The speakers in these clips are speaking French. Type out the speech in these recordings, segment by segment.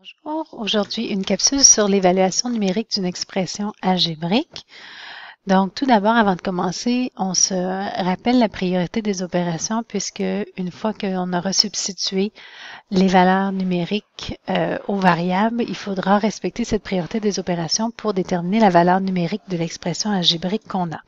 Bonjour, aujourd'hui une capsule sur l'évaluation numérique d'une expression algébrique. Donc tout d'abord, avant de commencer, on se rappelle la priorité des opérations puisque une fois qu'on aura substitué les valeurs numériques aux variables, il faudra respecter cette priorité des opérations pour déterminer la valeur numérique de l'expression algébrique qu'on a.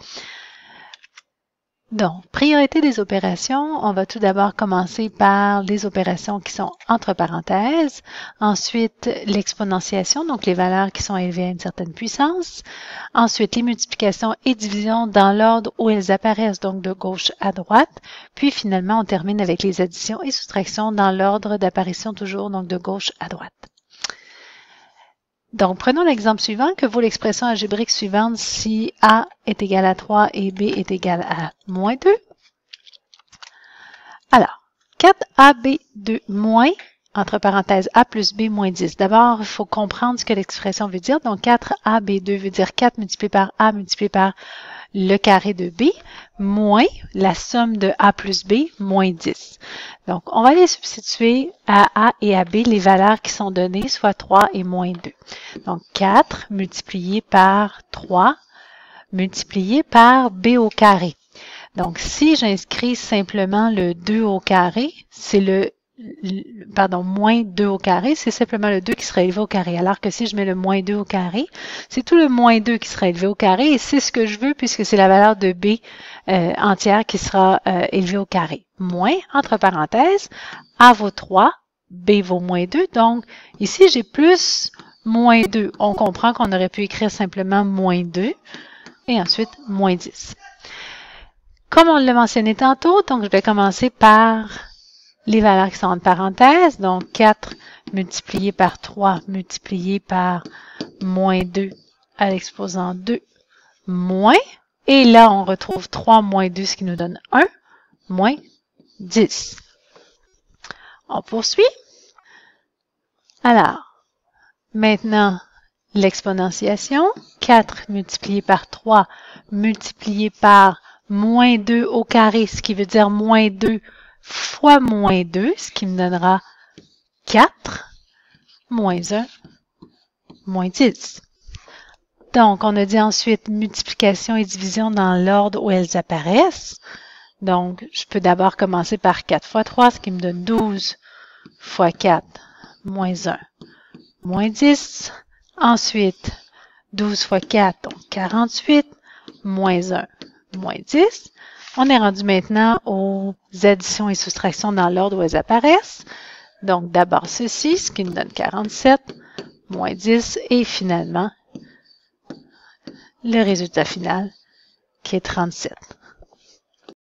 Donc, priorité des opérations, on va tout d'abord commencer par les opérations qui sont entre parenthèses, ensuite l'exponentiation, donc les valeurs qui sont élevées à une certaine puissance, ensuite les multiplications et divisions dans l'ordre où elles apparaissent, donc de gauche à droite, puis finalement on termine avec les additions et soustractions dans l'ordre d'apparition toujours, donc de gauche à droite. Donc, prenons l'exemple suivant que vaut l'expression algébrique suivante si A est égal à 3 et B est égal à moins 2. Alors, 4AB2 moins, entre parenthèses, A plus B moins 10. D'abord, il faut comprendre ce que l'expression veut dire. Donc, 4AB2 veut dire 4 multiplié par A multiplié par le carré de B, moins la somme de A plus B, moins 10. Donc, on va aller substituer à A et à B les valeurs qui sont données, soit 3 et moins 2. Donc, 4 multiplié par 3 multiplié par B au carré. Donc, si j'inscris simplement le 2 au carré, c'est moins 2 au carré, c'est simplement le 2 qui sera élevé au carré. Alors que si je mets le moins 2 au carré, c'est tout le moins 2 qui sera élevé au carré et c'est ce que je veux puisque c'est la valeur de B entière qui sera élevée au carré. Moins, entre parenthèses, A vaut 3, B vaut moins 2. Donc, ici, j'ai plus moins 2. On comprend qu'on aurait pu écrire simplement moins 2 et ensuite moins 10. Comme on l'a mentionné tantôt, donc je vais commencer par les valeurs qui sont entre parenthèses, donc 4 multiplié par 3 multiplié par moins 2 à l'exposant 2 moins. Et là, on retrouve 3 moins 2, ce qui nous donne 1, moins 10. On poursuit. Alors, maintenant, l'exponentiation. 4 multiplié par 3 multiplié par moins 2 au carré, ce qui veut dire moins 2 fois moins 2, ce qui me donnera 4, moins 1, moins 10. Donc, on a dit ensuite multiplication et division dans l'ordre où elles apparaissent. Donc, je peux d'abord commencer par 4 fois 3, ce qui me donne 12 fois 4, moins 1, moins 10. Ensuite, 12 fois 4, donc 48, moins 1, moins 10. On est rendu maintenant aux additions et soustractions dans l'ordre où elles apparaissent. Donc, d'abord ceci, ce qui nous donne 47, moins 10, et finalement, le résultat final qui est 37.